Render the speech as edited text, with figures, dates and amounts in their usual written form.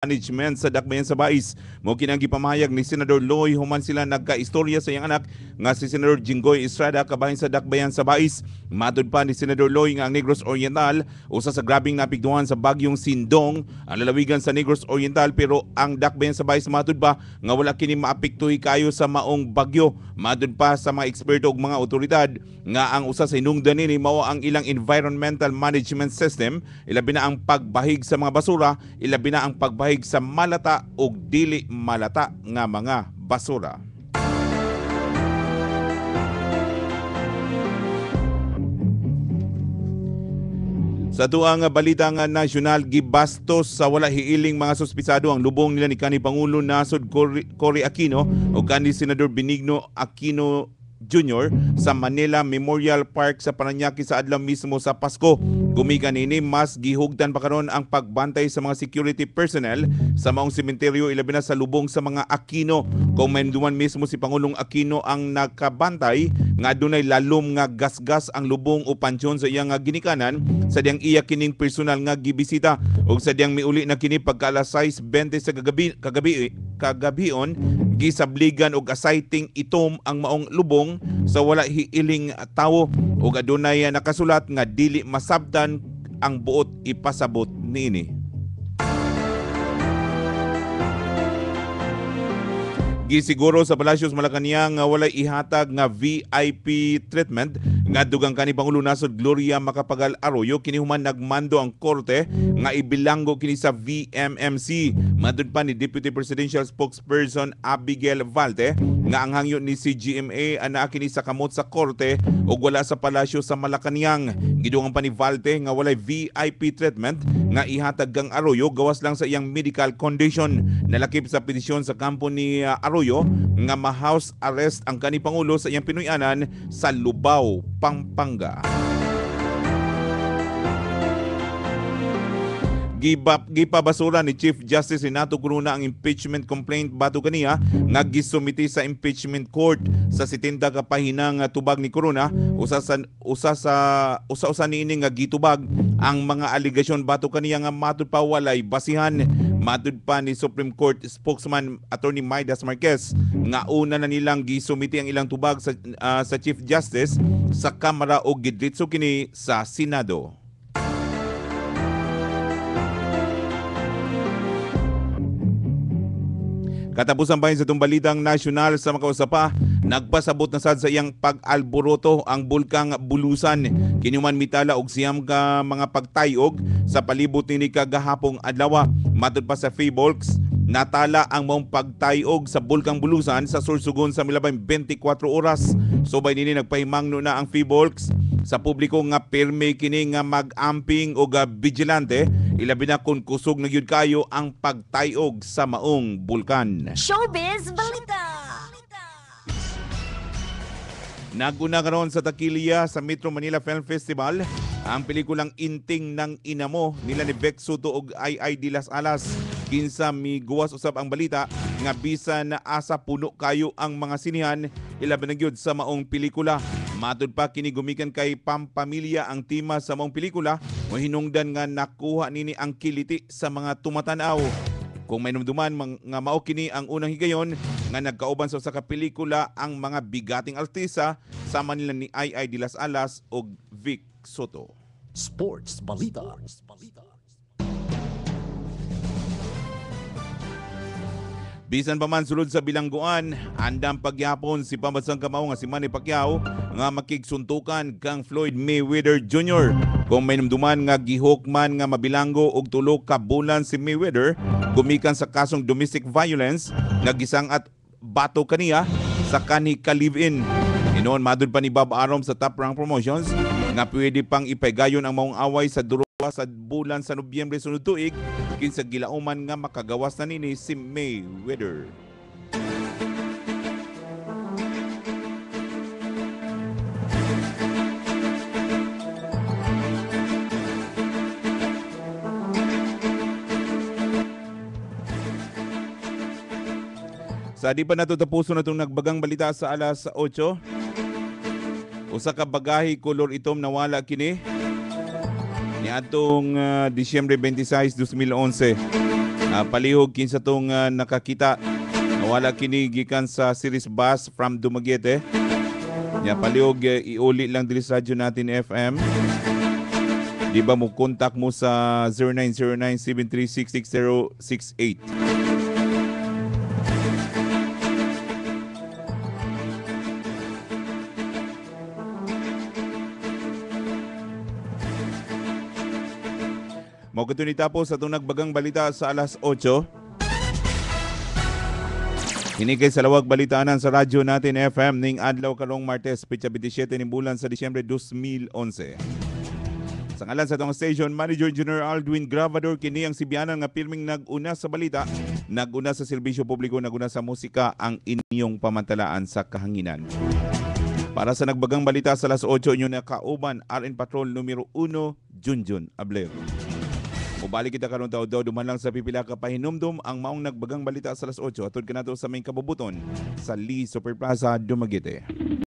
management sa Dakbayan sa Bais. Mo kinang gipamayag ni Senador Loy human sila nagkaistorya sa iyang anak nga si Senador Jinggoy Estrada kabahin sa Dakbayan sa Bais. Matud pa ni Senador Loy nga ang Negros Oriental usa sa grabing napigduhan sa bagyong Sindong ang lalawigan sa Negros Oriental, pero ang Dakbayan sa Bais matud pa nga wala kini maapektuhi kayo sa maong bagyo. Matud pa sa mga eksperto ug mga otoridad nga ang usa sa hinungdan nini mao ang ilang environmental management system, ilabi na ang pagbahig sa mga basura, ilabi na ang pagbahig sa malata ug dili malata nga mga basura. Sa tuang balita nga nasyonal, gibastos sa wala hiiling mga suspisado ang lubong nila ni kanhi Pangulo Nasod Cory Aquino o kanhi Senador Benigno Aquino Jr. sa Manila Memorial Park sa Parañaque sa adlaw mismo sa Pasko. Gumikan ini mas gihugdan pa karon ang pagbantay sa mga security personnel sa maong sementeryo, ilabi na sa lubong sa mga Aquino. Kung mainduman mismo si Pangulong Aquino ang nakabantay nga dunay lalom nga gasgas ang lubong o pansyon sa iyang ginikanan, sa diyang iya kining personal nga gibisita ug sa diyang miuli na kini pagka alas 6:20 sa kagabion gisabligan og asighting itom ang maong lubong sa wala hiiling tawo ug adunay nakasulat nga dili masabtan ang buot ipasabot niini. Gisiguro sa Palacios Malacañang nga walay ihatag nga VIP treatment nga dugang kanhi Pangulo Nasod Gloria Macapagal Arroyo, kini human nagmando ang korte nga ibilanggo kini sa VMMC. Matud pa ni Deputy Presidential Spokesperson Abigail Valte nga ang hangyo ni CGMA ana kini sa kamot sa korte ug wala sa palasyo sa Malacañang. Gidungan pa ni Valte nga walay VIP treatment nga ihatag kang Arroyo gawas lang sa iyang medical condition. Nalakip sa petisyon sa kampo ni Arroyo nga ma-house arrest ang kanhi Pangulo sa iyang pinuy-anan sa Lubao, Pampanga. Gipabasura ni Chief Justice Renato Corona ang impeachment complaint bato kaniya nga gisumiti sa impeachment court sa 70 ka pahinang tubag ni Corona. Usa niini nga gitubag ang mga aligasyon bato kaniya nga matud pa walay basihan. Matud pa ni Supreme Court spokesman Attorney Maidas Marquez nga una na nilang gisumiti ang ilang tubag sa Chief Justice sa Kamara o gidritso kini sa Senado. Katapusan bahin sa itong balitang nasyonal sa makausapa, nagpasabot na sad sa iyang pag-alboroto ang bulkang Bulusan. Kinuman mitala og siyam ka mga pagtayog sa palibot ni kagahapong adlaw. Matud pa sa Feebolks, natala ang maong pagtayog sa bulkang Bulusan sa Sorsogon sa milabay 24 oras. Subay nini nagpahimangno na ang Feebolks sa publiko nga pirmi kini nga mag-amping o vigilante, ilabi na kung kusog na gyud kayo ang pagtayog sa maong bulkan. Showbiz Balita! Naguna karon sa Takilya sa Metro Manila Film Festival ang pelikulang Inting ng Inamo nila ni Beck Soto ug Ay de las Alas. Kinsa miguwas usab ang balita nga bisan na asa puno kayo ang mga sinihan, ilabi na gyud sa maong pelikula. Matud pa kini gumikan kay Pampamilya ang tema sa maong pelikula, mo hinungdan nga nakuha nini ang kiliti sa mga tumatanaw. Kung may numduman nga mao kini ang unang higayon nga nagkauban sa usa ka pelikula ang mga bigating artista sama nila ni Ay de las Alas ug Vic Soto. Sports Balita. Bisan pa man sulod sa bilangguan, andang pagyapon si pambansang kamao nga si Manny Pacquiao nga makigsuntukan kang Floyd Mayweather Jr. Kung may numduman nga gihukman nga mabilanggo og 3 ka bulan si Mayweather gumikan sa kasong domestic violence nga gisangat bato kaniya sa kanhi ka live-in. Inoon madud pa ni Bob Arum sa Top Rank Promotions nga pwede pang ipaygayon ang maong away sa duro sa bulan sa Nobyembre sunod tuig kinsa gilauman nga makagawas na nini si Mayweather. Sa di pa natutapuso na itong nagbagang balita sa alas 8, usa ka bagahe kolor itom nawala kini niadtong Disyembre 26, 2011. Palihog kinsa tong nakakita wala kini gikan sa series bus from Dumaguete. Nya palihog iuli lang dili sa radyo natin FM. Di ba mo contact mo sa 0909-736-6068. Mao kadto ni tapos sa itong nagbagang balita sa alas 8. Hinikay sa lawag balitanan sa radyo natin FM ning adlaw karong Martes, petsa 27 ni bulan sa Disyembre 2011. Sa ngalan sa itong station manager Junior Aldwin Gravador, kini ang sibianan nga pirming nag-una sa balita, nag-una sa serbisyo publiko, nag-una sa musika ang inyong pamantalaan sa kahanginan. Para sa nagbagang balita sa alas 8 inyo na kauban RN Patrol numero 1 Junjun Ablero. Mubalik kita karon daw duman lang sa pipila ka pahinumdum ang maong nagbagang balita sa alas 8 atod kanato sa main kabubuton sa Lee Super Plaza, Dumaguete.